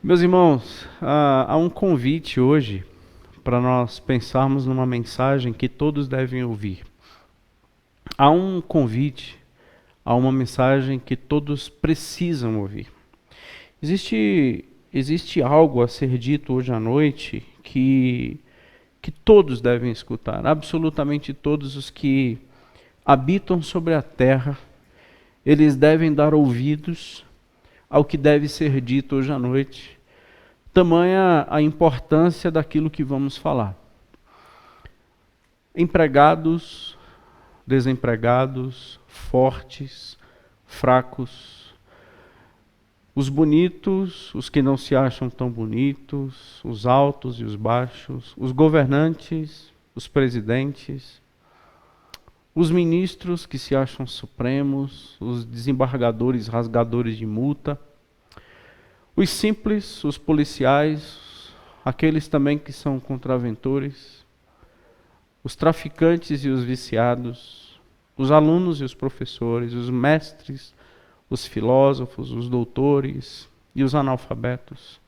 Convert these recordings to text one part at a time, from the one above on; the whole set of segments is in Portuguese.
Meus irmãos, há um convite hoje para nós pensarmos numa mensagem que todos devem ouvir. Há um convite a uma mensagem que todos precisam ouvir. Existe algo a ser dito hoje à noite que todos devem escutar, absolutamente todos os que habitam sobre a terra, eles devem dar ouvidos ao que deve ser dito hoje à noite. Tamanha a importância daquilo que vamos falar. Empregados, desempregados, fortes, fracos, os bonitos, os que não se acham tão bonitos, os altos e os baixos, os governantes, os presidentes, os ministros que se acham supremos, os desembargadores rasgadores de multa, os simples, os policiais, aqueles também que são contraventores, os traficantes e os viciados, os alunos e os professores, os mestres, os filósofos, os doutores e os analfabetos,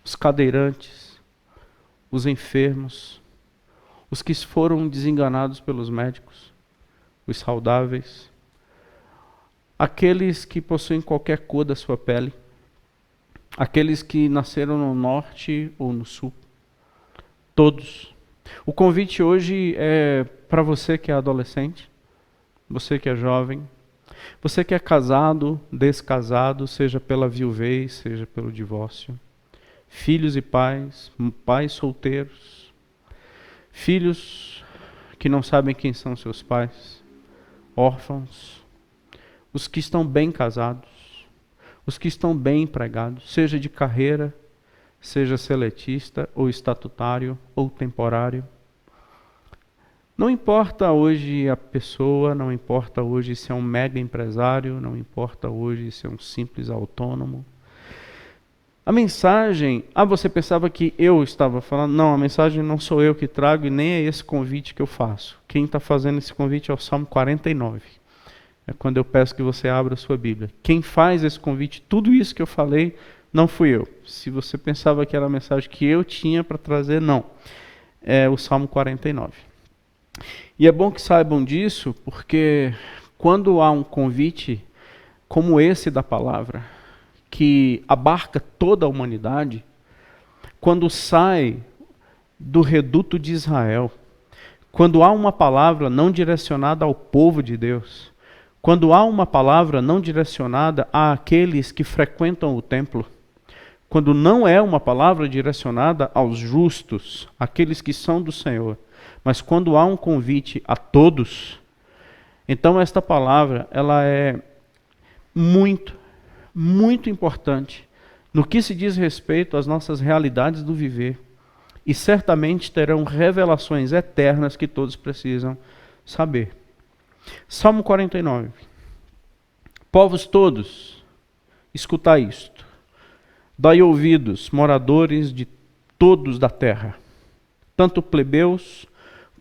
os cadeirantes, os enfermos, os que foram desenganados pelos médicos, os saudáveis, aqueles que possuem qualquer cor da sua pele, aqueles que nasceram no norte ou no sul, todos. O convite hoje é para você que é adolescente, você que é jovem, você que é casado, descasado, seja pela viuvez, seja pelo divórcio, filhos e pais, pais solteiros, filhos que não sabem quem são seus pais, órfãos, os que estão bem casados, os que estão bem empregados, seja de carreira, seja seletista, ou estatutário, ou temporário. Não importa hoje a pessoa, não importa hoje se é um mega empresário, não importa hoje se é um simples autônomo. A mensagem, você pensava que eu estava falando? Não, a mensagem não sou eu que trago e nem é esse convite que eu faço. Quem está fazendo esse convite é o Salmo 49. É quando eu peço que você abra a sua Bíblia. Quem faz esse convite, tudo isso que eu falei, não fui eu. Se você pensava que era a mensagem que eu tinha para trazer, não. É o Salmo 49. E é bom que saibam disso, porque quando há um convite como esse da palavra, que abarca toda a humanidade, quando sai do reduto de Israel, quando há uma palavra não direcionada ao povo de Deus, quando há uma palavra não direcionada àqueles que frequentam o templo, quando não é uma palavra direcionada aos justos, aqueles que são do Senhor, mas quando há um convite a todos, então esta palavra ela é muito, muito importante no que se diz respeito às nossas realidades do viver. E certamente terão revelações eternas que todos precisam saber. Salmo 49. Povos todos, escutai isto. Dai ouvidos, moradores de todos da terra, tanto plebeus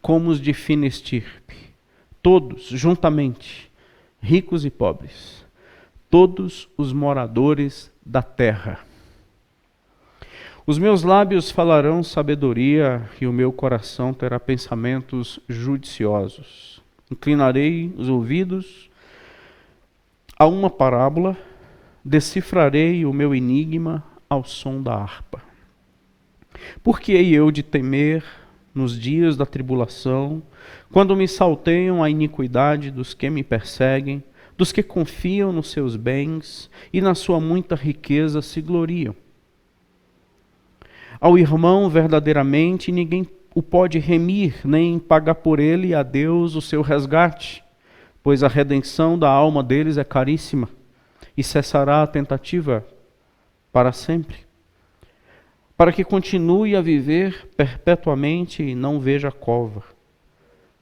como os de fina estirpe, todos juntamente, ricos e pobres, todos os moradores da terra. Os meus lábios falarão sabedoria e o meu coração terá pensamentos judiciosos. Inclinarei os ouvidos a uma parábola, decifrarei o meu enigma ao som da harpa. Por que hei eu de temer nos dias da tribulação, quando me salteiam a iniquidade dos que me perseguem, dos que confiam nos seus bens e na sua muita riqueza se gloriam? Ao irmão verdadeiramente ninguém o pode remir, nem pagar por ele a Deus o seu resgate, pois a redenção da alma deles é caríssima, e cessará a tentativa para sempre, para que continue a viver perpetuamente e não veja cova.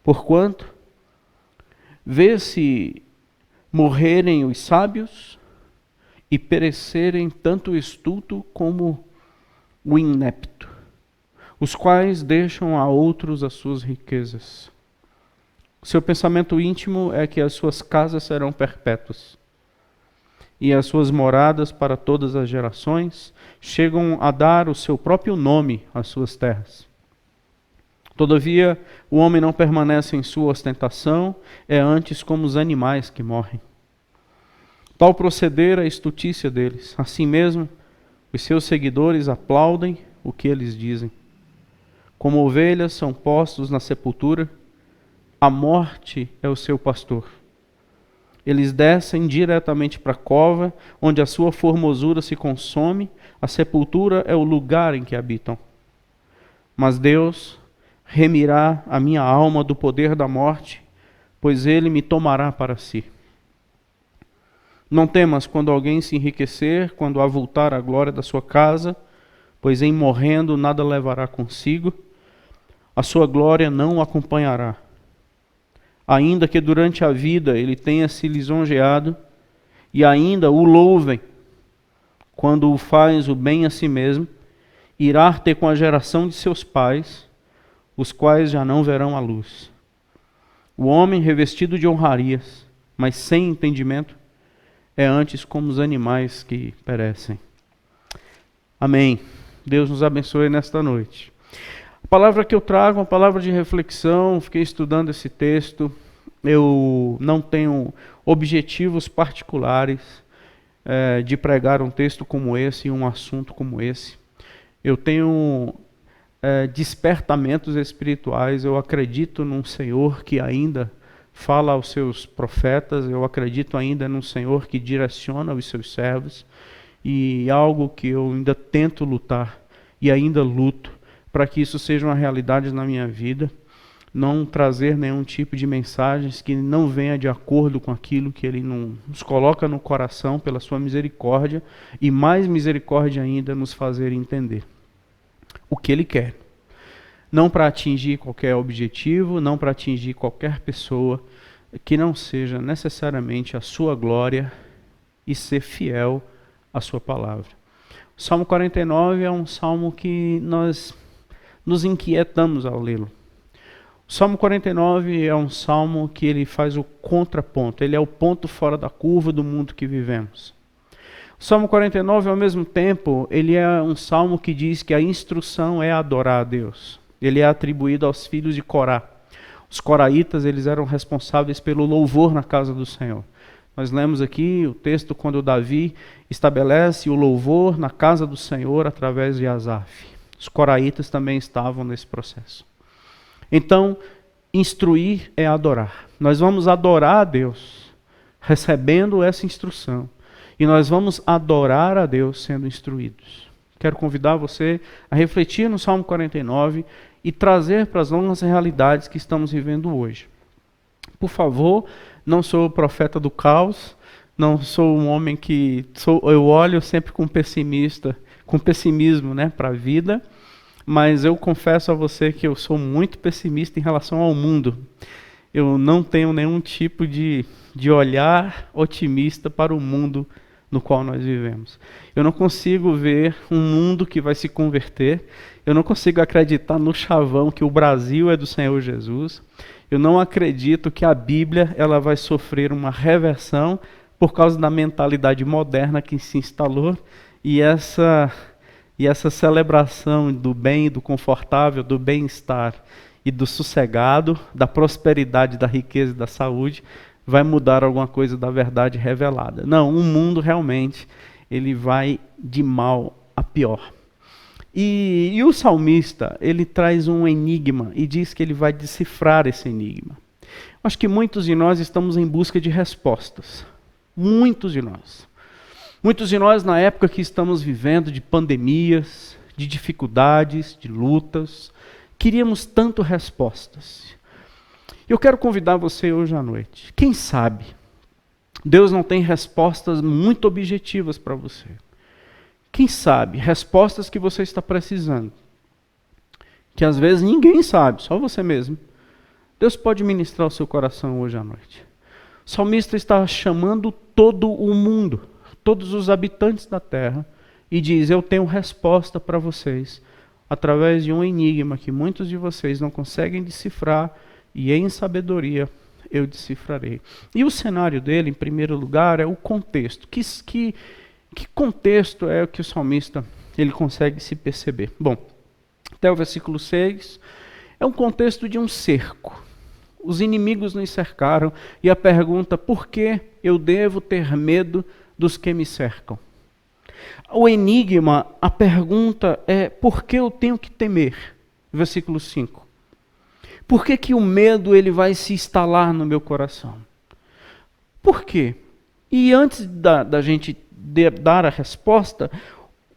Porquanto, vê-se morrerem os sábios e perecerem tanto o estulto como o inepto, os quais deixam a outros as suas riquezas. O seu pensamento íntimo é que as suas casas serão perpétuas. e as suas moradas para todas as gerações, chegam a dar o seu próprio nome às suas terras. Todavia, o homem não permanece em sua ostentação, é antes como os animais que morrem. Tal proceder é a estutícia deles. Assim mesmo, os seus seguidores aplaudem o que eles dizem. Como ovelhas são postos na sepultura, a morte é o seu pastor. Eles descem diretamente para a cova, onde a sua formosura se consome, a sepultura é o lugar em que habitam. Mas Deus remirá a minha alma do poder da morte, pois ele me tomará para si. Não temas quando alguém se enriquecer, quando avultar a glória da sua casa, pois em morrendo nada levará consigo, a sua glória não o acompanhará. Ainda que durante a vida ele tenha se lisonjeado, e ainda o louvem, quando o faz o bem a si mesmo, irá ter com a geração de seus pais, os quais já não verão a luz. O homem revestido de honrarias, mas sem entendimento, é antes como os animais que perecem. Amém. Deus nos abençoe nesta noite. A palavra que eu trago é uma palavra de reflexão. Fiquei estudando esse texto. Eu não tenho objetivos particulares de pregar um texto como esse e um assunto como esse. Eu tenho despertamentos espirituais. Eu acredito num Senhor que ainda fala aos seus profetas. Eu acredito ainda num Senhor que direciona os seus servos. E algo que eu ainda tento lutar e ainda luto para que isso seja uma realidade na minha vida. Não trazer nenhum tipo de mensagens que não venha de acordo com aquilo que Ele nos coloca no coração pela sua misericórdia, e mais misericórdia ainda nos fazer entender o que Ele quer. Não para atingir qualquer objetivo, não para atingir qualquer pessoa, que não seja necessariamente a sua glória e ser fiel à sua palavra. O Salmo 49 é um salmo que nós nos inquietamos ao lê-lo. O Salmo 49 é um salmo que ele faz o contraponto, ele é o ponto fora da curva do mundo que vivemos. O Salmo 49, ao mesmo tempo, ele é um salmo que diz que a instrução é adorar a Deus. Ele é atribuído aos filhos de Corá. Os coraitas, eles eram responsáveis pelo louvor na casa do Senhor. Nós lemos aqui o texto quando Davi estabelece o louvor na casa do Senhor através de Asaf. Os coraitas também estavam nesse processo. Então, instruir é adorar. Nós vamos adorar a Deus recebendo essa instrução. E nós vamos adorar a Deus sendo instruídos. Quero convidar você a refletir no Salmo 49 e trazer para as longas realidades que estamos vivendo hoje. Por favor, não sou o profeta do caos, não sou um homem que... eu olho sempre com pessimismo, para a vida, mas eu confesso a você que eu sou muito pessimista em relação ao mundo. Eu não tenho nenhum tipo de olhar otimista para o mundo no qual nós vivemos. Eu não consigo ver um mundo que vai se converter. Eu não consigo acreditar no chavão que o Brasil é do Senhor Jesus. Eu não acredito que a Bíblia ela vai sofrer uma reversão por causa da mentalidade moderna que se instalou e essa celebração do bem, do confortável, do bem-estar e do sossegado, da prosperidade, da riqueza e da saúde vai mudar alguma coisa da verdade revelada. Não, o mundo realmente ele vai de mal a pior. E o salmista, ele traz um enigma e diz que ele vai decifrar esse enigma. Acho que muitos de nós estamos em busca de respostas. Muitos de nós. Muitos de nós, na época que estamos vivendo de pandemias, de dificuldades, de lutas, queríamos tanto respostas. Eu quero convidar você hoje à noite. Quem sabe Deus não tem respostas muito objetivas para você. Quem sabe respostas que você está precisando, que às vezes ninguém sabe, só você mesmo. Deus pode ministrar o seu coração hoje à noite. O salmista está chamando todo o mundo, todos os habitantes da terra, e diz: eu tenho resposta para vocês, através de um enigma que muitos de vocês não conseguem decifrar, e em sabedoria eu decifrarei. E o cenário dele, em primeiro lugar, é o contexto. Que contexto é o que o salmista ele consegue se perceber? Bom, até o versículo 6, é um contexto de um cerco. Os inimigos nos cercaram e a pergunta, por que eu devo ter medo dos que me cercam? O enigma, a pergunta é, por que eu tenho que temer? Versículo 5. Por que o medo ele vai se instalar no meu coração? Por quê? E antes da gente dar a resposta,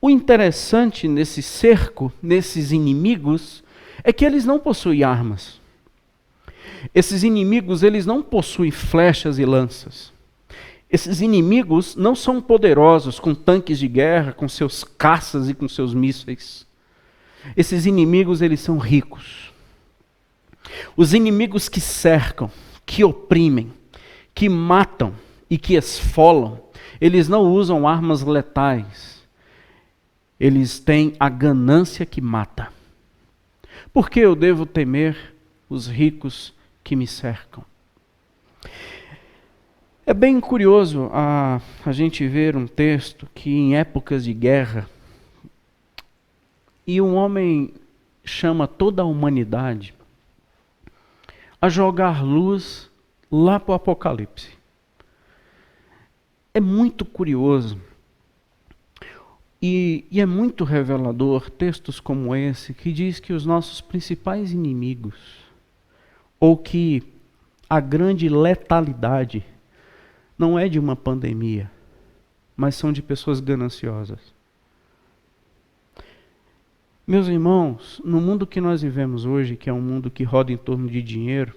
o interessante nesse cerco, nesses inimigos, é que eles não possuem armas. Esses inimigos, eles não possuem flechas e lanças. Esses inimigos não são poderosos com tanques de guerra, com seus caças e com seus mísseis. Esses inimigos, eles são ricos. Os inimigos que cercam, que oprimem, que matam e que esfolam, eles não usam armas letais. Eles têm a ganância que mata. Por que eu devo temer os ricos que me cercam? É bem curioso a gente ver um texto que em épocas de guerra, e um homem chama toda a humanidade a jogar luz lá para o Apocalipse. É muito curioso e é muito revelador textos como esse que diz que os nossos principais inimigos, ou que a grande letalidade não é de uma pandemia, mas são de pessoas gananciosas. Meus irmãos, no mundo que nós vivemos hoje, que é um mundo que roda em torno de dinheiro,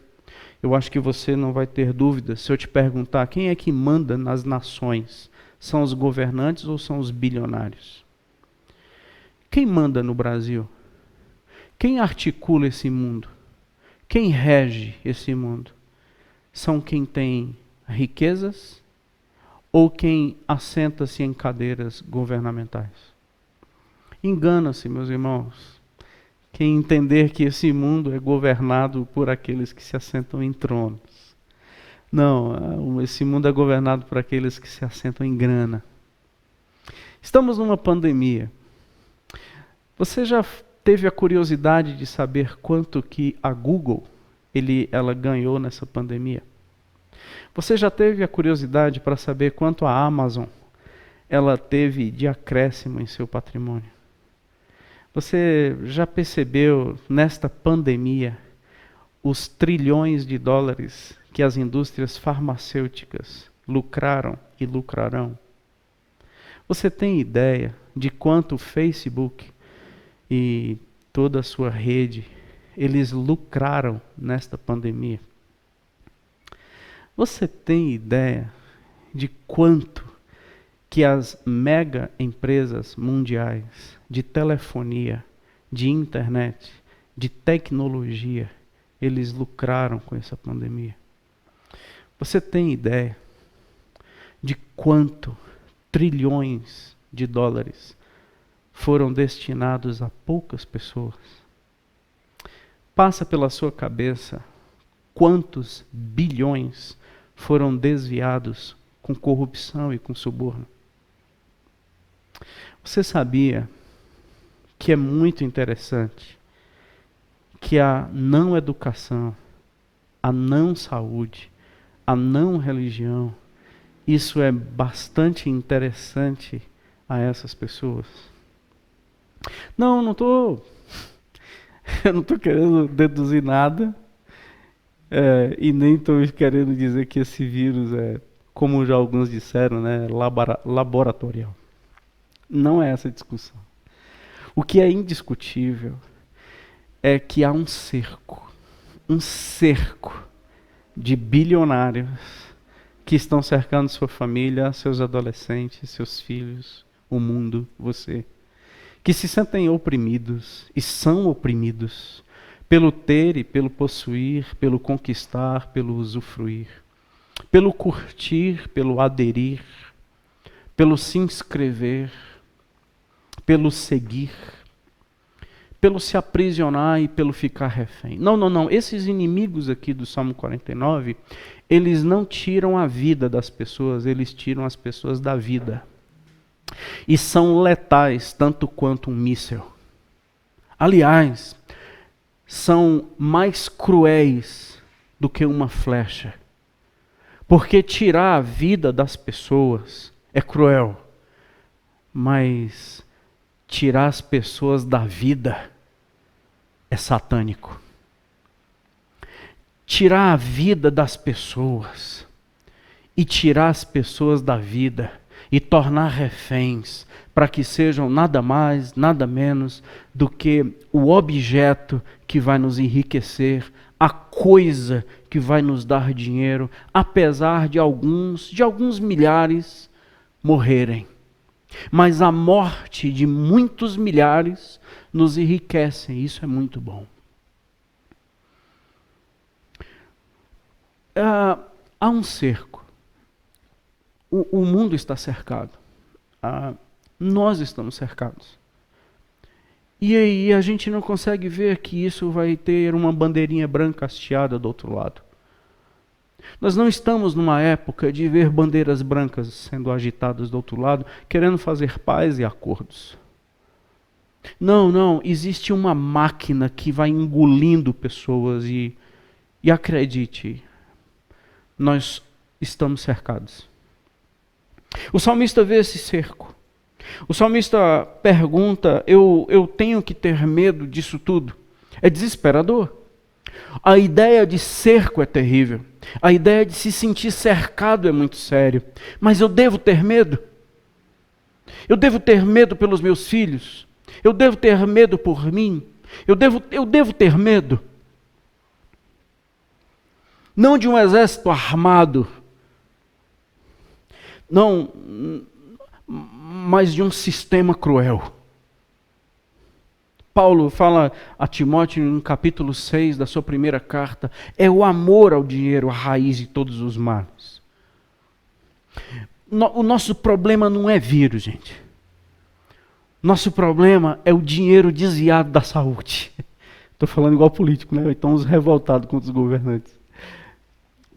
eu acho que você não vai ter dúvida se eu te perguntar quem é que manda nas nações. São os governantes ou são os bilionários? Quem manda no Brasil? Quem articula esse mundo? Quem rege esse mundo? São quem tem riquezas ou quem assenta-se em cadeiras governamentais? Engana-se, meus irmãos, quem entender que esse mundo é governado por aqueles que se assentam em tronos. Não, esse mundo é governado por aqueles que se assentam em grana. Estamos numa pandemia. Você já teve a curiosidade de saber quanto que a Google ela ganhou nessa pandemia? Você já teve a curiosidade para saber quanto a Amazon ela teve de acréscimo em seu patrimônio? Você já percebeu nesta pandemia os trilhões de dólares que as indústrias farmacêuticas lucraram e lucrarão? Você tem ideia de quanto o Facebook e toda a sua rede, eles lucraram nesta pandemia? Você tem ideia de quanto que as mega empresas mundiais de telefonia, de internet, de tecnologia, eles lucraram com essa pandemia? Você tem ideia de quanto trilhões de dólares foram destinados a poucas pessoas? Passa pela sua cabeça quantos bilhões foram desviados com corrupção e com suborno? Você sabia que é muito interessante que a não educação, a não saúde, a não religião, isso é bastante interessante a essas pessoas? Não, eu não estou querendo deduzir nada, e nem estou querendo dizer que esse vírus é, como já alguns disseram, né, laboratorial. Não é essa a discussão. O que é indiscutível é que há um cerco de bilionários que estão cercando sua família, seus adolescentes, seus filhos, o mundo, você, que se sentem oprimidos e são oprimidos pelo ter e pelo possuir, pelo conquistar, pelo usufruir, pelo curtir, pelo aderir, pelo se inscrever, pelo seguir, pelo se aprisionar e pelo ficar refém. Não, não, não. Esses inimigos aqui do Salmo 49, eles não tiram a vida das pessoas, eles tiram as pessoas da vida. E são letais tanto quanto um míssil. Aliás, são mais cruéis do que uma flecha. Porque tirar a vida das pessoas é cruel, mas tirar as pessoas da vida é satânico. Tirar a vida das pessoas e tirar as pessoas da vida e tornar reféns para que sejam nada mais, nada menos do que o objeto que vai nos enriquecer, a coisa que vai nos dar dinheiro, apesar de alguns milhares morrerem. Mas a morte de muitos milhares nos enriquece, e isso é muito bom. Há um cerco. O mundo está cercado. Nós estamos cercados. E aí a gente não consegue ver que isso vai ter uma bandeirinha branca hasteada do outro lado. Nós não estamos numa época de ver bandeiras brancas sendo agitadas do outro lado, querendo fazer paz e acordos. Não, não, existe uma máquina que vai engolindo pessoas e acredite, nós estamos cercados. O salmista vê esse cerco. O salmista pergunta, eu tenho que ter medo disso tudo? É desesperador. A ideia de cerco é terrível. A ideia de se sentir cercado é muito sério. Mas eu devo ter medo? Eu devo ter medo pelos meus filhos? Eu devo ter medo por mim? Eu devo ter medo? Não de um exército armado. Não, mas de um sistema cruel. Paulo fala a Timóteo no capítulo 6 da sua primeira carta, é o amor ao dinheiro a raiz de todos os males. O nosso problema não é vírus, gente. Nosso problema é o dinheiro desviado da saúde. Estou falando igual político, né? Então os revoltados contra os governantes.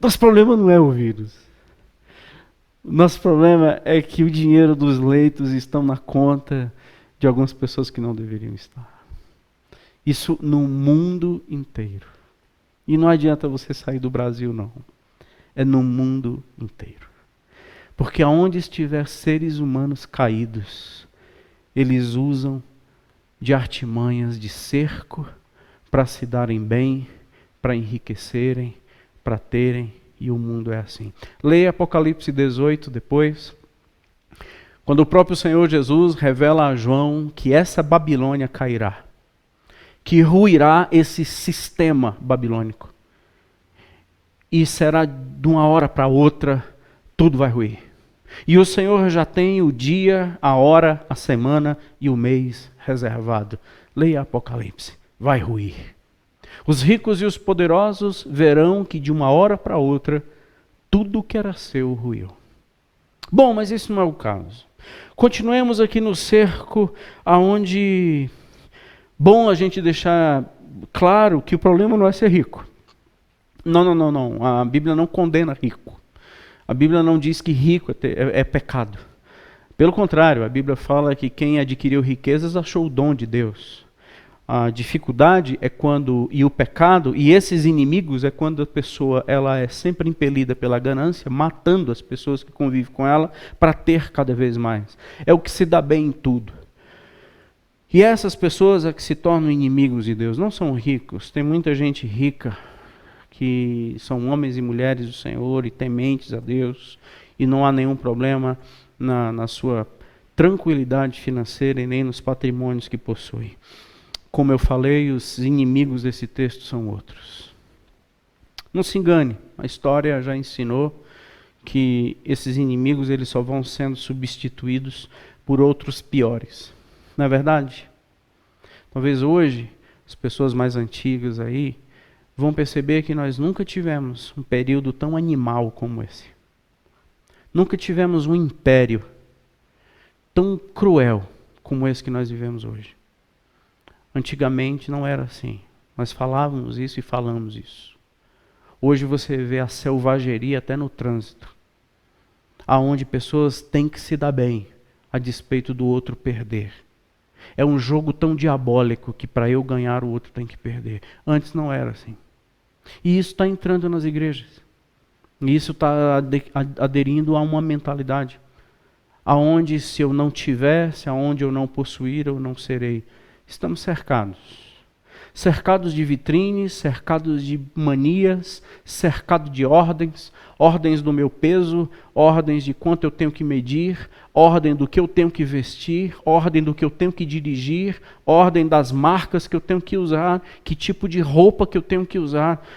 Nosso problema não é o vírus. Nosso problema é que o dinheiro dos leitos estão na conta de algumas pessoas que não deveriam estar. Isso no mundo inteiro. E não adianta você sair do Brasil, não. É no mundo inteiro. Porque aonde estiver seres humanos caídos, eles usam de artimanhas de cerco para se darem bem, para enriquecerem, para terem, e o mundo é assim. Leia Apocalipse 18 depois, quando o próprio Senhor Jesus revela a João que essa Babilônia cairá, que ruirá esse sistema babilônico. E será de uma hora para outra, tudo vai ruir. E o Senhor já tem o dia, a hora, a semana e o mês reservado. Leia Apocalipse, vai ruir. Os ricos e os poderosos verão que de uma hora para outra, tudo que era seu ruiu. Bom, mas isso não é o caso. Continuemos aqui no cerco, aonde... Bom a gente deixar claro que o problema não é ser rico. Não. A Bíblia não condena rico. A Bíblia não diz que rico é pecado. Pelo contrário, a Bíblia fala que quem adquiriu riquezas achou o dom de Deus. A dificuldade é quando, e o pecado, e esses inimigos é quando a pessoa ela é sempre impelida pela ganância, matando as pessoas que convivem com ela para ter cada vez mais. É o que se dá bem em tudo. E essas pessoas é que se tornam inimigos de Deus, não são ricos. Tem muita gente rica que são homens e mulheres do Senhor e tementes a Deus, e não há nenhum problema na sua tranquilidade financeira e nem nos patrimônios que possui. Como eu falei, os inimigos desse texto são outros. Não se engane, a história já ensinou que esses inimigos eles só vão sendo substituídos por outros piores. Não é verdade? Talvez hoje, as pessoas mais antigas aí vão perceber que nós nunca tivemos um período tão animal como esse. Nunca tivemos um império tão cruel como esse que nós vivemos hoje. Antigamente não era assim. Nós falávamos isso e falamos isso. Hoje você vê a selvageria até no trânsito, aonde pessoas têm que se dar bem, a despeito do outro perder. É um jogo tão diabólico que para eu ganhar o outro tem que perder. Antes não era assim. E isso está entrando nas igrejas. E isso está aderindo a uma mentalidade. Aonde se eu não tiver, se aonde eu não possuir, eu não serei. Estamos cercados. Cercados de vitrines, cercados de manias, cercados de ordens, ordens do meu peso, ordens de quanto eu tenho que medir, ordem do que eu tenho que vestir, ordem do que eu tenho que dirigir, ordem das marcas que eu tenho que usar, que tipo de roupa que eu tenho que usar.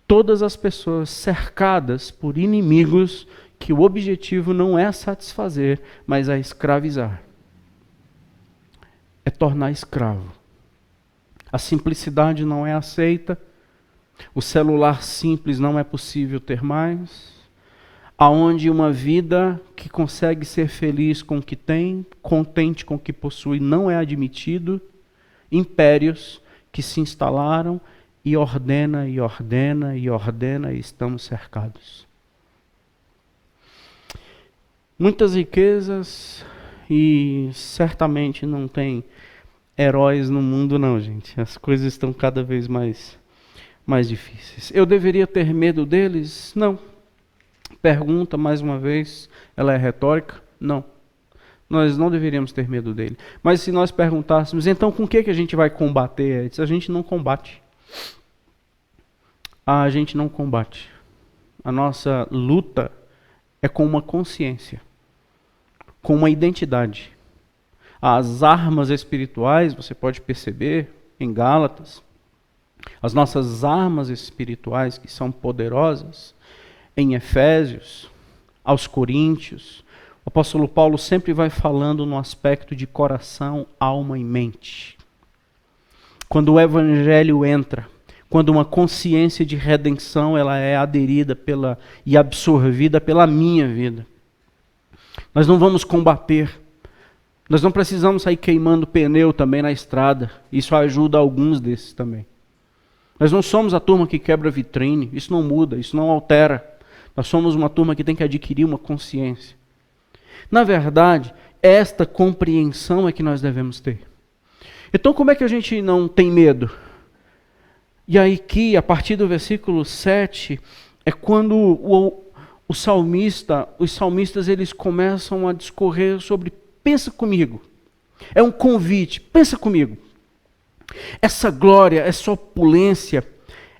Todas as pessoas cercadas por inimigos que o objetivo não é satisfazer, mas é escravizar. É tornar escravo. A simplicidade não é aceita, o celular simples não é possível ter mais, aonde uma vida que consegue ser feliz com o que tem, contente com o que possui, não é admitido, impérios que se instalaram e ordena, e ordena, e ordena, e estamos cercados. Muitas riquezas e certamente não tem heróis no mundo não, gente. As coisas estão cada vez mais difíceis. Eu deveria ter medo deles? Não. Pergunta, mais uma vez, ela é retórica? Não. Nós não deveríamos ter medo dele. Mas se nós perguntássemos, então com o que a gente vai combater? A gente não combate. A gente não combate. A nossa luta é com uma consciência, com uma identidade. As armas espirituais, você pode perceber em Gálatas, as nossas armas espirituais que são poderosas, em Efésios, aos Coríntios, o apóstolo Paulo sempre vai falando no aspecto de coração, alma e mente. Quando o evangelho entra, quando uma consciência de redenção ela é aderida e absorvida pela minha vida, nós não vamos combater. Nós não precisamos sair queimando pneu também na estrada. Isso ajuda alguns desses também. Nós não somos a turma que quebra vitrine. Isso não muda, isso não altera. Nós somos uma turma que tem que adquirir uma consciência. Na verdade, esta compreensão é que nós devemos ter. Então, como é que a gente não tem medo? E aí que, a partir do versículo 7, é quando os salmistas eles começam a discorrer sobre pensa comigo. É um convite. Pensa comigo. Essa glória, essa opulência,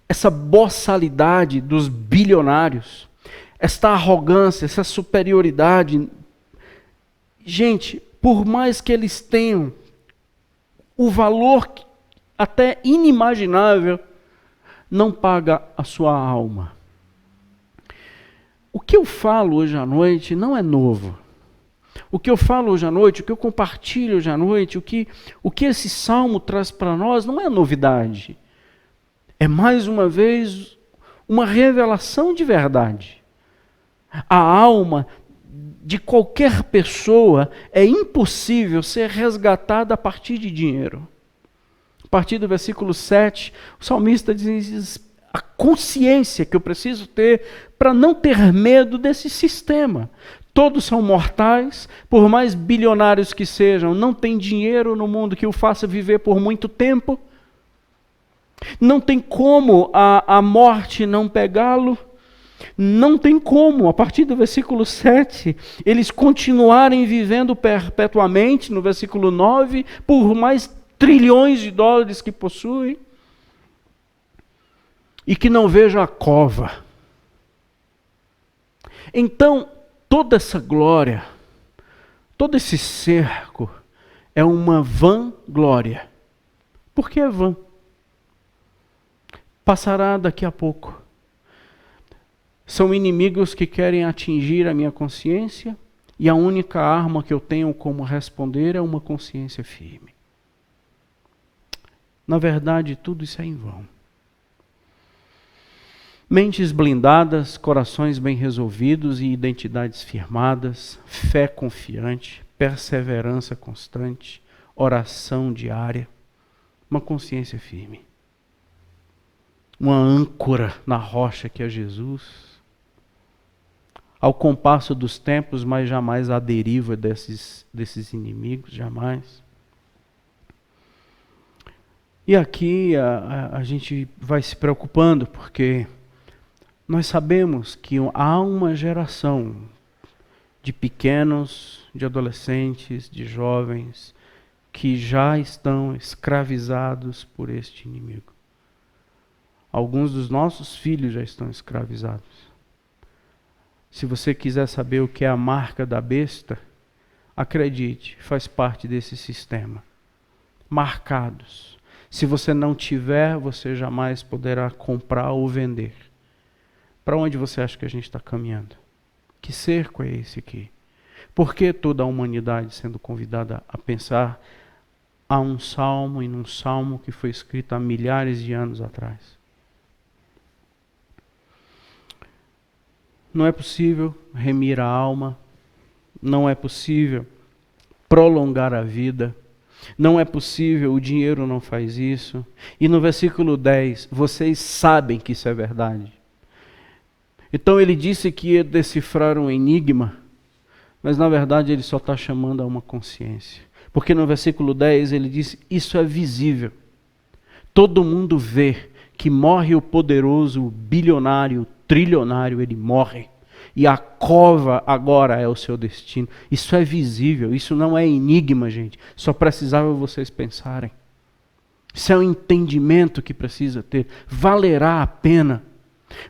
essa boçalidade dos bilionários, esta arrogância, essa superioridade. Gente, por mais que eles tenham o valor até inimaginável, não paga a sua alma. O que eu falo hoje à noite não é novo. O que eu falo hoje à noite, o que eu compartilho hoje à noite, o que esse salmo traz para nós não é novidade. É mais uma vez uma revelação de verdade. A alma de qualquer pessoa é impossível ser resgatada a partir de dinheiro. A partir do versículo 7, o salmista diz a consciência que eu preciso ter para não ter medo desse sistema. Todos são mortais, por mais bilionários que sejam, não tem dinheiro no mundo que o faça viver por muito tempo. Não tem como a morte não pegá-lo. Não tem como, a partir do versículo 7, eles continuarem vivendo perpetuamente, no versículo 9, por mais trilhões de dólares que possuem, e que não vejam a cova. Então, toda essa glória, todo esse cerco, é uma vã glória. Por que é vã? Passará daqui a pouco. São inimigos que querem atingir a minha consciência, e a única arma que eu tenho como responder é uma consciência firme. Na verdade, tudo isso é em vão. Mentes blindadas, corações bem resolvidos e identidades firmadas, fé confiante, perseverança constante, oração diária. Uma consciência firme. Uma âncora na rocha que é Jesus. Ao compasso dos tempos, mas jamais à deriva desses inimigos, jamais. E aqui a gente vai se preocupando, porque nós sabemos que há uma geração de pequenos, de adolescentes, de jovens, que já estão escravizados por este inimigo. Alguns dos nossos filhos já estão escravizados. Se você quiser saber o que é a marca da besta, acredite, faz parte desse sistema. Marcados. Se você não tiver, você jamais poderá comprar ou vender. Para onde você acha que a gente está caminhando? Que cerco é esse aqui? Por que toda a humanidade sendo convidada a pensar a um salmo e num salmo que foi escrito há milhares de anos atrás? Não é possível remir a alma, não é possível prolongar a vida, não é possível, o dinheiro não faz isso. E no versículo 10, vocês sabem que isso é verdade. Então ele disse que ia decifrar um enigma, mas na verdade ele só está chamando a uma consciência. Porque no versículo 10 ele disse, isso é visível. Todo mundo vê que morre o poderoso, o bilionário, o trilionário, ele morre. E a cova agora é o seu destino. Isso é visível, isso não é enigma, gente. Só precisava vocês pensarem. Isso é um entendimento que precisa ter. Valerá a pena.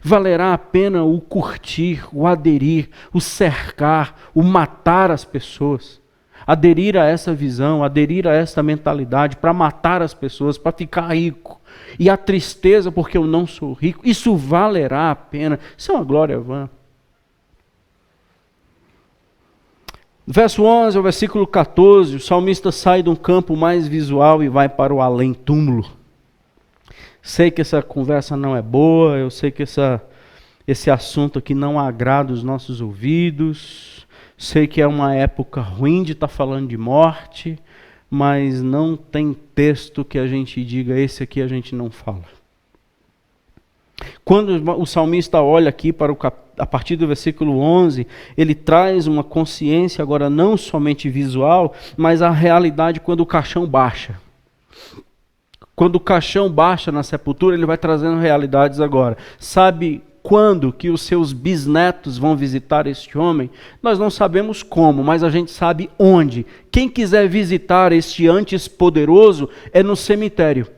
Valerá a pena o curtir, o aderir, o cercar, o matar as pessoas. Aderir a essa visão, aderir a essa mentalidade para matar as pessoas, para ficar rico. E a tristeza porque eu não sou rico, isso valerá a pena. Isso é uma glória vã. Verso 11 ao versículo 14, o salmista sai de um campo mais visual e vai para o além-túmulo. Sei que essa conversa não é boa, eu sei que esse assunto aqui não agrada os nossos ouvidos, sei que é uma época ruim de estar falando de morte, mas não tem texto que a gente diga, esse aqui a gente não fala. Quando o salmista olha aqui para a partir do versículo 11, ele traz uma consciência agora não somente visual, mas a realidade quando o caixão baixa. Quando o caixão baixa na sepultura, ele vai trazendo realidades agora. Sabe quando que os seus bisnetos vão visitar este homem? Nós não sabemos como, mas a gente sabe onde. Quem quiser visitar este antes poderoso é no cemitério.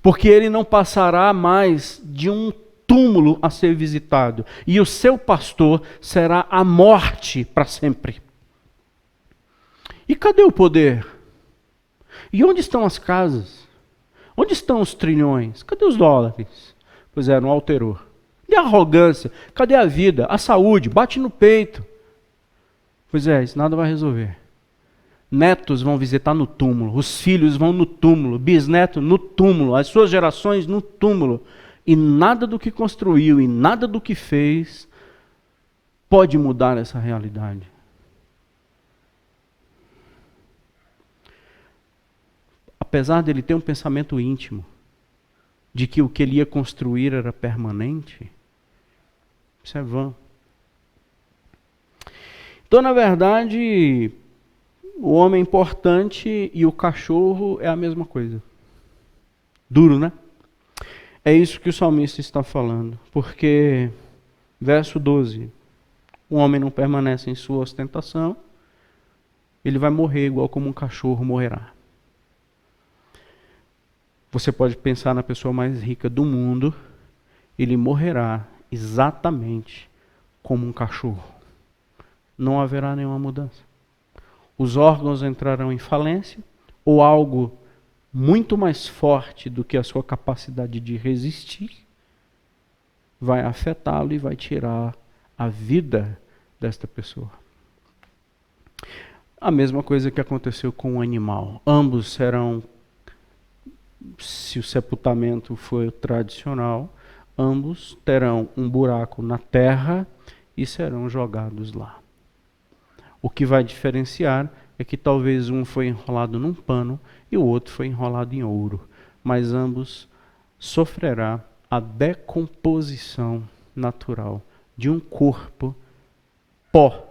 Porque ele não passará mais de um túmulo a ser visitado. E o seu pastor será a morte para sempre. E cadê o poder? E onde estão as casas? Onde estão os trilhões? Cadê os dólares? Pois é, não alterou. E a arrogância? Cadê a vida? A saúde? Bate no peito. Pois é, isso nada vai resolver. Netos vão visitar no túmulo, os filhos vão no túmulo, bisneto no túmulo, as suas gerações no túmulo. E nada do que construiu e nada do que fez pode mudar essa realidade. Apesar dele ter um pensamento íntimo de que o que ele ia construir era permanente, isso é vão. Então, na verdade, o homem é importante e o cachorro é a mesma coisa. Duro, né? É isso que o salmista está falando. Porque, verso 12, o homem não permanece em sua ostentação, ele vai morrer igual como um cachorro morrerá. Você pode pensar na pessoa mais rica do mundo, ele morrerá exatamente como um cachorro. Não haverá nenhuma mudança. Os órgãos entrarão em falência, ou algo muito mais forte do que a sua capacidade de resistir vai afetá-lo e vai tirar a vida desta pessoa. A mesma coisa que aconteceu com o animal. Ambos serão, se o sepultamento for tradicional, ambos terão um buraco na terra e serão jogados lá. O que vai diferenciar é que talvez um foi enrolado num pano e o outro foi enrolado em ouro, mas ambos sofrerá a decomposição natural de um corpo pó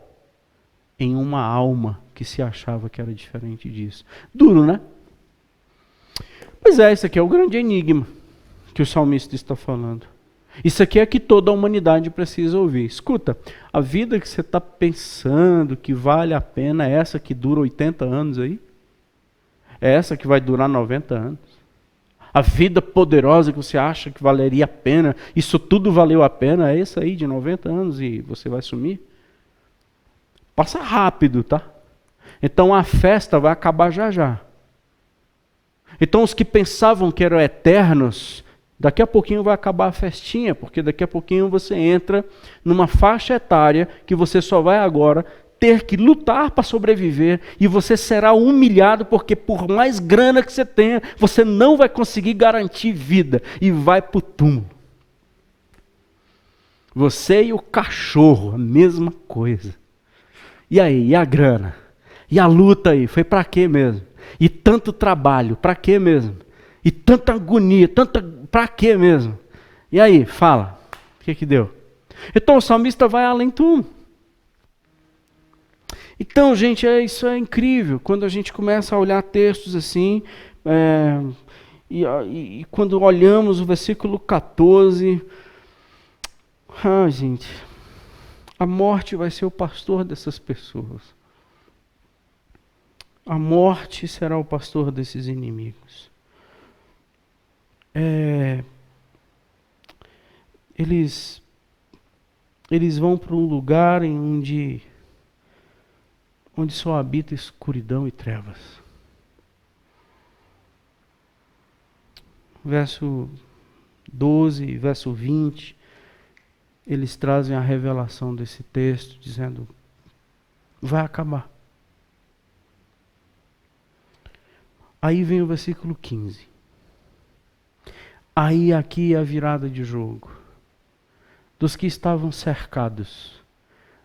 em uma alma que se achava que era diferente disso. Duro, né? Pois é, isso aqui é o grande enigma que o salmista está falando. Isso aqui é que toda a humanidade precisa ouvir. Escuta, a vida que você está pensando que vale a pena é essa que dura 80 anos aí? É essa que vai durar 90 anos? A vida poderosa que você acha que valeria a pena, isso tudo valeu a pena, é essa aí de 90 anos e você vai sumir? Passa rápido, tá? Então a festa vai acabar já já. Então os que pensavam que eram eternos, daqui a pouquinho vai acabar a festinha, porque daqui a pouquinho você entra numa faixa etária que você só vai agora ter que lutar para sobreviver e você será humilhado porque por mais grana que você tenha, você não vai conseguir garantir vida e vai para o túmulo. Você e o cachorro, a mesma coisa. E aí, e a grana? E a luta aí, foi para quê mesmo? E tanto trabalho, para quê mesmo? E tanta agonia, para quê mesmo? E aí, fala, o que deu? Então o salmista vai além de tudo. Então, gente, isso é incrível, quando a gente começa a olhar textos assim, e quando olhamos o versículo 14, gente, a morte vai ser o pastor dessas pessoas. A morte será o pastor desses inimigos. Eles vão para um lugar onde só habita escuridão e trevas. Verso 12, verso 20, eles trazem a revelação desse texto, dizendo, vai acabar. Aí vem o versículo 15. Aí aqui é a virada de jogo. Dos que estavam cercados,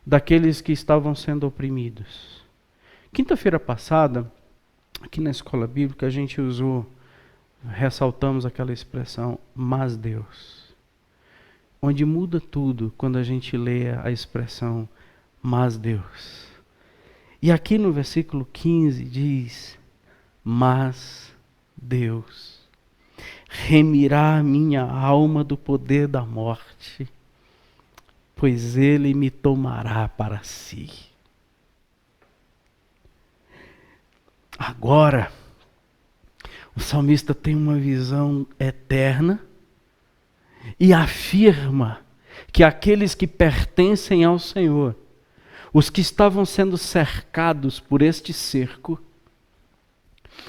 daqueles que estavam sendo oprimidos. Quinta-feira passada, aqui na escola bíblica, a gente ressaltamos aquela expressão, mas Deus. Onde muda tudo quando a gente lê a expressão, mas Deus. E aqui no versículo 15 diz, mas Deus remirá a minha alma do poder da morte, pois Ele me tomará para si. Agora, o salmista tem uma visão eterna e afirma que aqueles que pertencem ao Senhor, os que estavam sendo cercados por este cerco,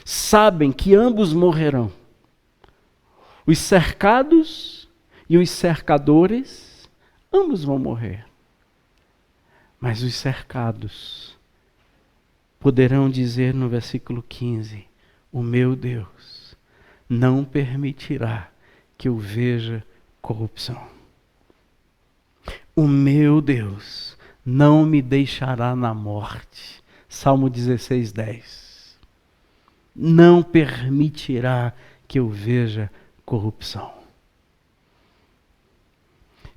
sabem que ambos morrerão. Os cercados e os cercadores, ambos vão morrer. Mas os cercados poderão dizer no versículo 15, o meu Deus não permitirá que eu veja corrupção. O meu Deus não me deixará na morte. Salmo 16, 10. Não permitirá que eu veja corrupção.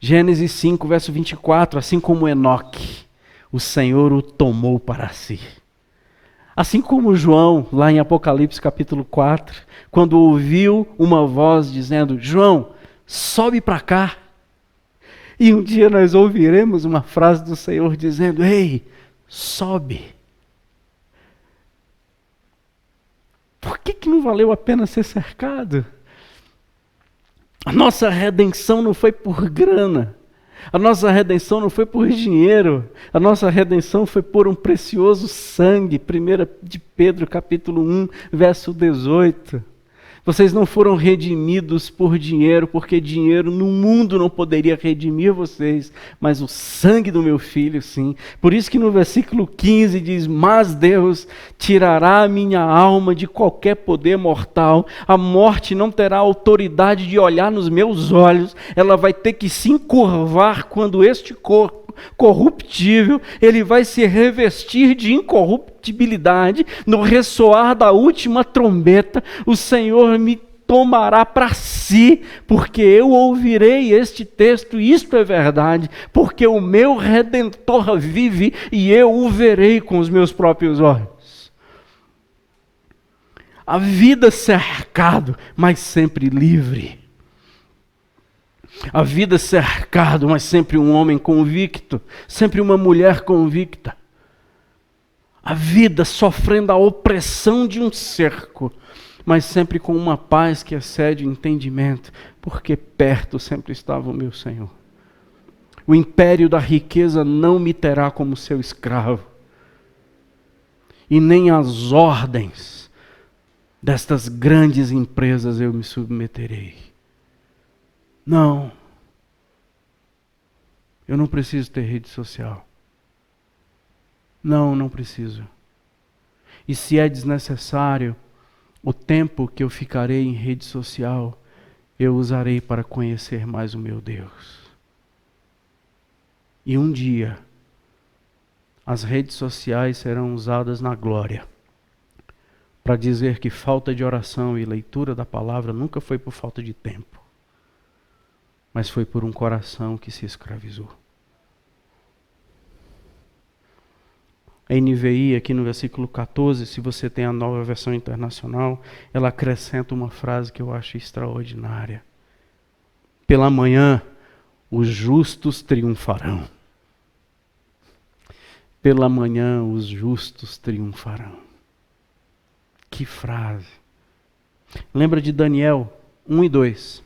Gênesis 5, verso 24, assim como Enoque, o Senhor o tomou para si. Assim como João, lá em Apocalipse capítulo 4, quando ouviu uma voz dizendo, João, sobe para cá. E um dia nós ouviremos uma frase do Senhor dizendo, ei, sobe. Por que não valeu a pena ser cercado? A nossa redenção não foi por grana. A nossa redenção não foi por dinheiro. A nossa redenção foi por um precioso sangue. 1 de Pedro, capítulo 1, verso 18. Vocês não foram redimidos por dinheiro, porque dinheiro no mundo não poderia redimir vocês, mas o sangue do meu filho, sim. Por isso que no versículo 15 diz, mas Deus tirará a minha alma de qualquer poder mortal, a morte não terá autoridade de olhar nos meus olhos, ela vai ter que se encurvar quando este corpo corruptível, ele vai se revestir de incorruptibilidade. No ressoar da última trombeta, o Senhor me tomará para si, porque eu ouvirei este texto, e isto é verdade, porque o meu Redentor vive e eu o verei com os meus próprios olhos. A vida cercado, mas sempre livre. A vida cercado, mas sempre um homem convicto, sempre uma mulher convicta. A vida sofrendo a opressão de um cerco, mas sempre com uma paz que excede o entendimento, porque perto sempre estava o meu Senhor. O império da riqueza não me terá como seu escravo, e nem às ordens destas grandes empresas eu me submeterei. Não, eu não preciso ter rede social. Não preciso. E se é desnecessário, o tempo que eu ficarei em rede social, eu usarei para conhecer mais o meu Deus. E um dia, as redes sociais serão usadas na glória, para dizer que falta de oração e leitura da palavra nunca foi por falta de tempo, mas foi por um coração que se escravizou. A NVI, aqui no versículo 14, se você tem a Nova Versão Internacional, ela acrescenta uma frase que eu acho extraordinária. Pela manhã, os justos triunfarão. Pela manhã, os justos triunfarão. Que frase! Lembra de Daniel 1 e 2.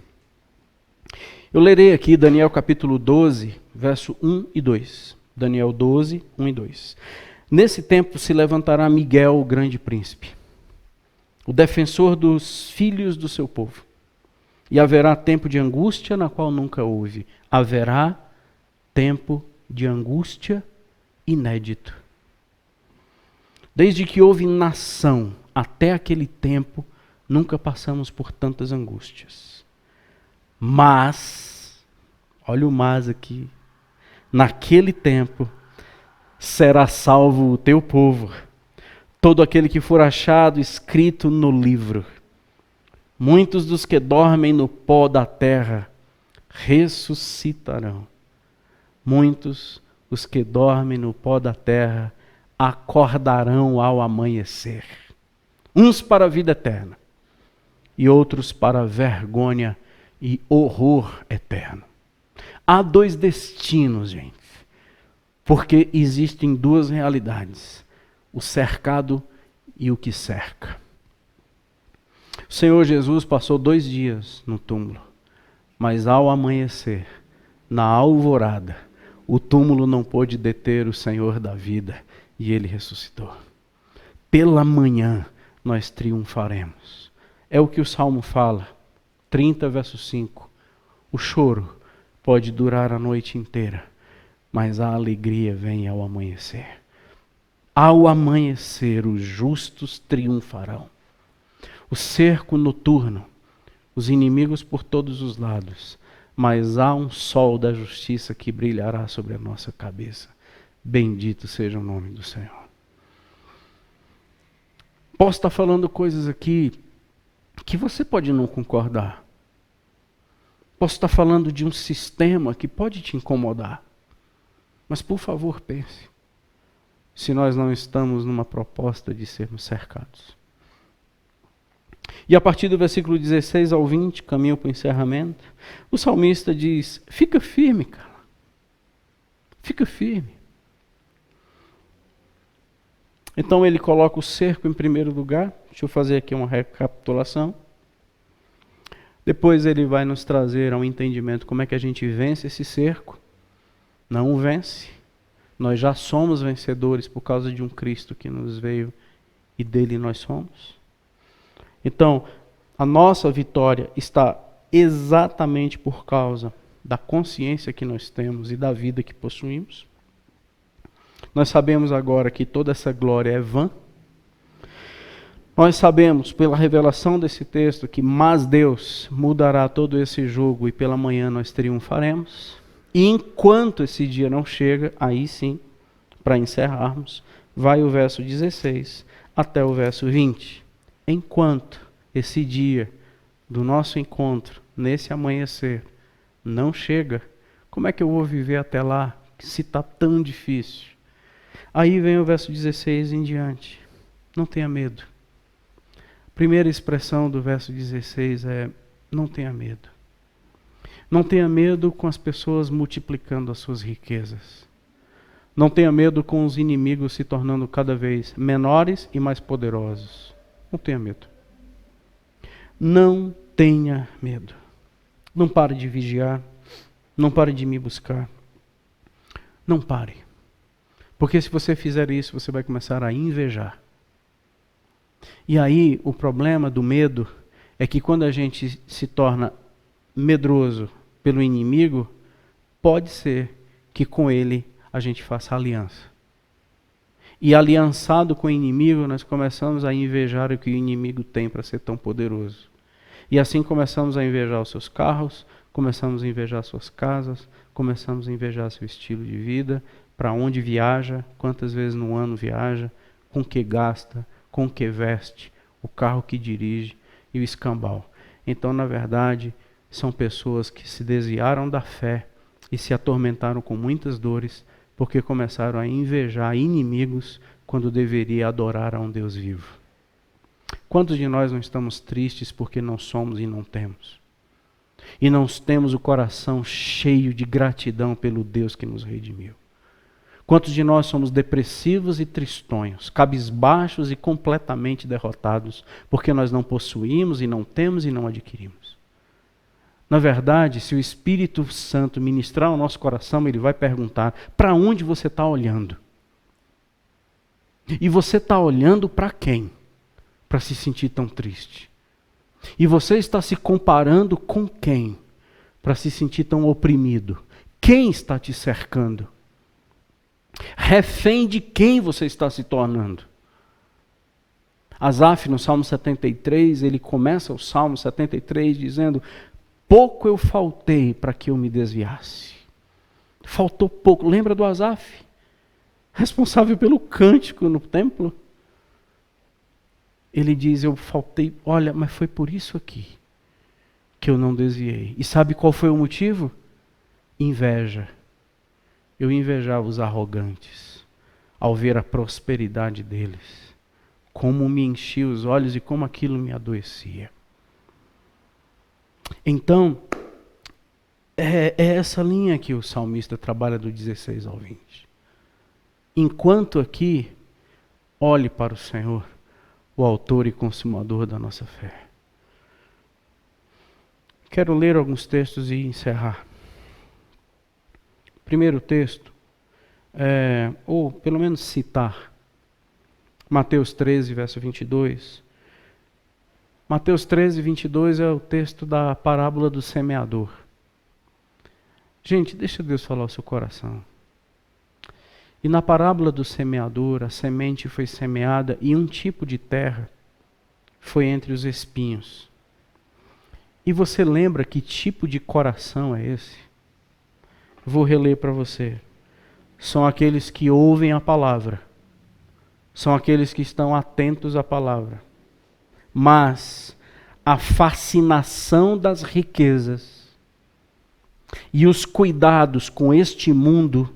Eu lerei aqui Daniel capítulo 12, verso 1 e 2. Daniel 12, 1 e 2. Nesse tempo se levantará Miguel, o grande príncipe, o defensor dos filhos do seu povo. E haverá tempo de angústia na qual nunca houve. Haverá tempo de angústia inédito. Desde que houve nação até aquele tempo, nunca passamos por tantas angústias. Mas, olha o mas aqui, naquele tempo será salvo o teu povo, todo aquele que for achado escrito no livro. Muitos dos que dormem no pó da terra ressuscitarão. Muitos os que dormem no pó da terra acordarão ao amanhecer. Uns para a vida eterna e outros para a vergonha e horror eterno. Há dois destinos, gente. Porque existem duas realidades, o cercado e o que cerca. O Senhor Jesus passou 2 dias no túmulo, mas ao amanhecer, na alvorada, o túmulo não pôde deter o Senhor da vida e ele ressuscitou. Pela manhã nós triunfaremos. É o que o Salmo fala, 30 verso 5. O choro pode durar a noite inteira, mas a alegria vem ao amanhecer. Ao amanhecer, os justos triunfarão. O cerco noturno, os inimigos por todos os lados, mas há um sol da justiça que brilhará sobre a nossa cabeça. Bendito seja o nome do Senhor. Posso estar falando coisas aqui que você pode não concordar. Posso estar falando de um sistema que pode te incomodar. Mas, por favor, pense, se nós não estamos numa proposta de sermos cercados. E a partir do versículo 16 ao 20, caminho para o encerramento, o salmista diz, fica firme, cara. Fica firme. Então ele coloca o cerco em primeiro lugar. Deixa eu fazer aqui uma recapitulação. Depois ele vai nos trazer ao entendimento como é que a gente vence esse cerco. Não o vence. Nós já somos vencedores por causa de um Cristo que nos veio e dele nós somos. Então, a nossa vitória está exatamente por causa da consciência que nós temos e da vida que possuímos. Nós sabemos agora que toda essa glória é vã. Nós sabemos, pela revelação desse texto, que mas Deus mudará todo esse jogo e pela manhã nós triunfaremos. E enquanto esse dia não chega, aí sim, para encerrarmos, vai o verso 16 até o verso 20. Enquanto esse dia do nosso encontro, nesse amanhecer, não chega, como é que eu vou viver até lá, se está tão difícil? Aí vem o verso 16 em diante. Não tenha medo. Primeira expressão do verso 16 é: não tenha medo. Não tenha medo com as pessoas multiplicando as suas riquezas. Não tenha medo com os inimigos se tornando cada vez menores e mais poderosos. Não tenha medo. Não tenha medo. Não pare de vigiar. Não pare de me buscar. Não pare. Porque se você fizer isso, você vai começar a invejar. E aí, o problema do medo é que quando a gente se torna medroso pelo inimigo, pode ser que com ele a gente faça aliança. E aliançado com o inimigo, nós começamos a invejar o que o inimigo tem para ser tão poderoso. E assim começamos a invejar os seus carros, começamos a invejar suas casas, começamos a invejar seu estilo de vida, para onde viaja, quantas vezes no ano viaja, com que gasta, com que veste, o carro que dirige e o escambau. Então, na verdade, são pessoas que se desviaram da fé e se atormentaram com muitas dores, porque começaram a invejar inimigos quando deveria adorar a um Deus vivo. Quantos de nós não estamos tristes porque não somos e não temos? E não temos o coração cheio de gratidão pelo Deus que nos redimiu? Quantos de nós somos depressivos e tristonhos, cabisbaixos e completamente derrotados, porque nós não possuímos e não temos e não adquirimos? Na verdade, se o Espírito Santo ministrar ao nosso coração, ele vai perguntar: para onde você está olhando? E você está olhando para quem? Para se sentir tão triste? E você está se comparando com quem? Para se sentir tão oprimido? Quem está te cercando? Refém de quem você está se tornando? Asaf, no Salmo 73, ele começa o Salmo 73 dizendo: pouco eu faltei para que eu me desviasse. Faltou pouco. Lembra do Asaf? Responsável pelo cântico no templo. Ele diz: eu faltei, olha, mas foi por isso aqui que eu não desviei. E sabe qual foi o motivo? Inveja. Eu invejava os arrogantes ao ver a prosperidade deles. Como me enchia os olhos e como aquilo me adoecia. Então, é essa linha que o salmista trabalha do 16 ao 20. Enquanto aqui, olhe para o Senhor, o autor e consumador da nossa fé. Quero ler alguns textos e encerrar. Primeiro texto, ou pelo menos citar, Mateus 13, verso 22. Mateus 13, 22 é o texto da parábola do semeador. Gente, deixa Deus falar o seu coração. E na parábola do semeador, a semente foi semeada e um tipo de terra foi entre os espinhos. E você lembra que tipo de coração é esse? Vou reler para você. São aqueles que ouvem a palavra. São aqueles que estão atentos à palavra. Mas a fascinação das riquezas e os cuidados com este mundo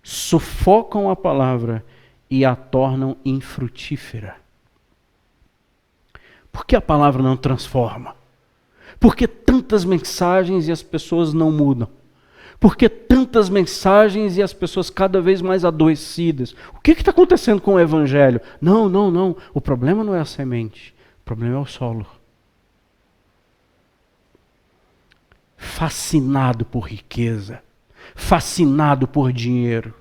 sufocam a palavra e a tornam infrutífera. Por que a palavra não transforma? Por que tantas mensagens e as pessoas não mudam? Por que tantas mensagens e as pessoas cada vez mais adoecidas? O que está acontecendo com o evangelho? Não. O problema não é a semente. O problema é o solo. Fascinado por riqueza. Fascinado por dinheiro.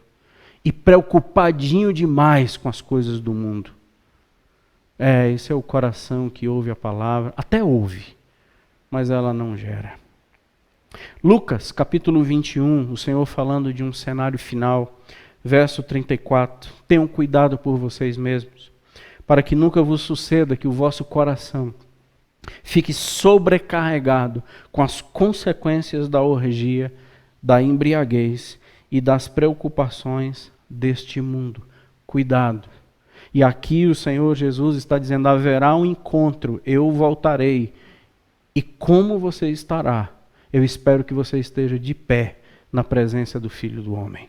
E preocupadinho demais com as coisas do mundo. Esse é o coração que ouve a palavra. Até ouve, mas ela não gera. Lucas, capítulo 21, o Senhor falando de um cenário final, verso 34. Tenham cuidado por vocês mesmos, para que nunca vos suceda que o vosso coração fique sobrecarregado com as consequências da orgia da embriaguez e das preocupações deste mundo. Cuidado. E aqui o Senhor Jesus está dizendo, haverá um encontro, eu voltarei. E como você estará? Eu espero que você esteja de pé na presença do Filho do Homem.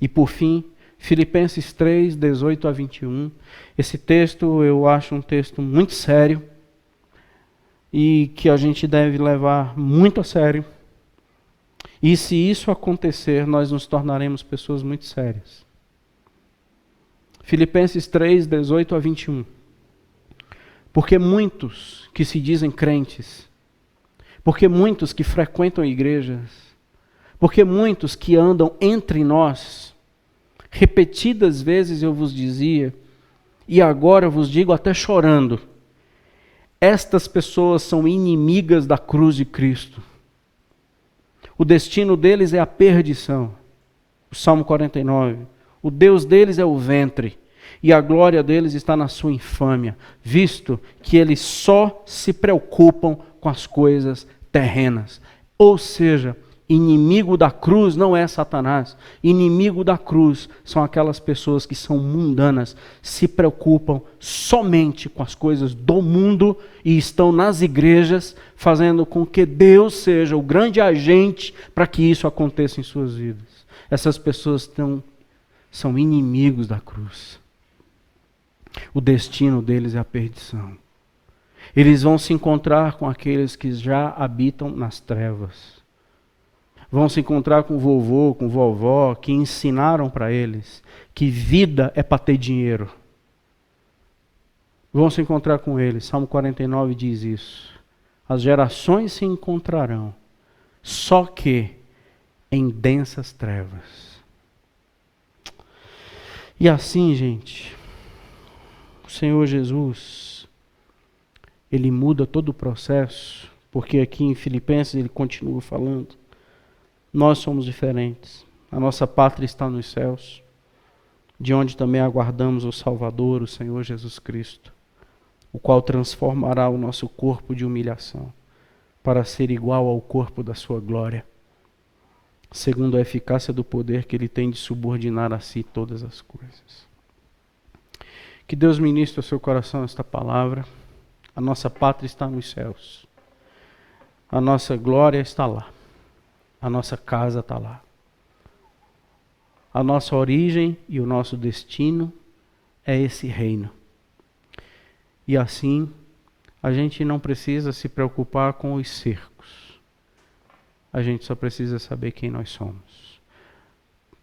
E por fim, Filipenses 3, 18 a 21. Esse texto eu acho um texto muito sério e que a gente deve levar muito a sério. E se isso acontecer, nós nos tornaremos pessoas muito sérias. Filipenses 3, 18 a 21. Porque muitos que se dizem crentes, porque muitos que frequentam igrejas, porque muitos que andam entre nós, repetidas vezes eu vos dizia, e agora vos digo até chorando, estas pessoas são inimigas da cruz de Cristo. O destino deles é a perdição. O Salmo 49. O Deus deles é o ventre, e a glória deles está na sua infâmia, visto que eles só se preocupam com as coisas terrenas. Ou seja, inimigo da cruz não é Satanás. Inimigo da cruz são aquelas pessoas que são mundanas, se preocupam somente com as coisas do mundo e estão nas igrejas fazendo com que Deus seja o grande agente para que isso aconteça em suas vidas. Essas pessoas são inimigos da cruz. O destino deles é a perdição. Eles vão se encontrar com aqueles que já habitam nas trevas. Vão se encontrar com o vovô, com vovó, que ensinaram para eles que vida é para ter dinheiro. Vão se encontrar com eles. Salmo 49 diz isso. As gerações se encontrarão, só que em densas trevas. E assim, gente, o Senhor Jesus, Ele muda todo o processo, porque aqui em Filipenses Ele continua falando. Nós somos diferentes. A nossa pátria está nos céus, de onde também aguardamos o Salvador, o Senhor Jesus Cristo, o qual transformará o nosso corpo de humilhação para ser igual ao corpo da sua glória, segundo a eficácia do poder que Ele tem de subordinar a si todas as coisas. Que Deus ministre ao seu coração esta palavra. A nossa pátria está nos céus. A nossa glória está lá. A nossa casa está lá. A nossa origem e o nosso destino é esse reino. E assim, a gente não precisa se preocupar com os cercos. A gente só precisa saber quem nós somos.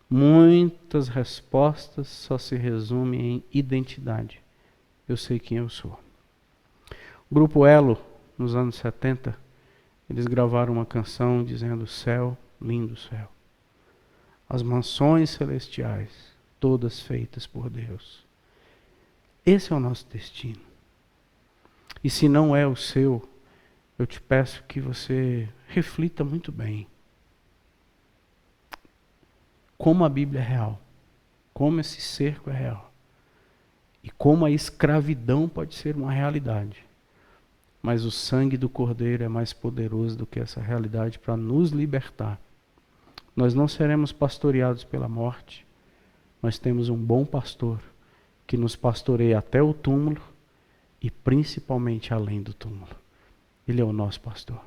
Muitas respostas só se resumem em identidade. Eu sei quem eu sou. O Grupo Elo, nos anos 70, eles gravaram uma canção dizendo: céu, lindo céu. As mansões celestiais, todas feitas por Deus. Esse é o nosso destino. E se não é o seu, eu te peço que você reflita muito bem. Como a Bíblia é real. Como esse cerco é real. E como a escravidão pode ser uma realidade. Mas o sangue do Cordeiro é mais poderoso do que essa realidade para nos libertar. Nós não seremos pastoreados pela morte. Nós temos um bom pastor que nos pastoreia até o túmulo e principalmente além do túmulo. Ele é o nosso pastor.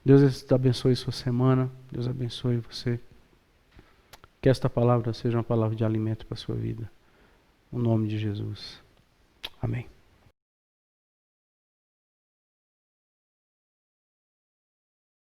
Deus abençoe sua semana. Deus abençoe você. Que esta palavra seja uma palavra de alimento para a sua vida. No nome de Jesus. Amém.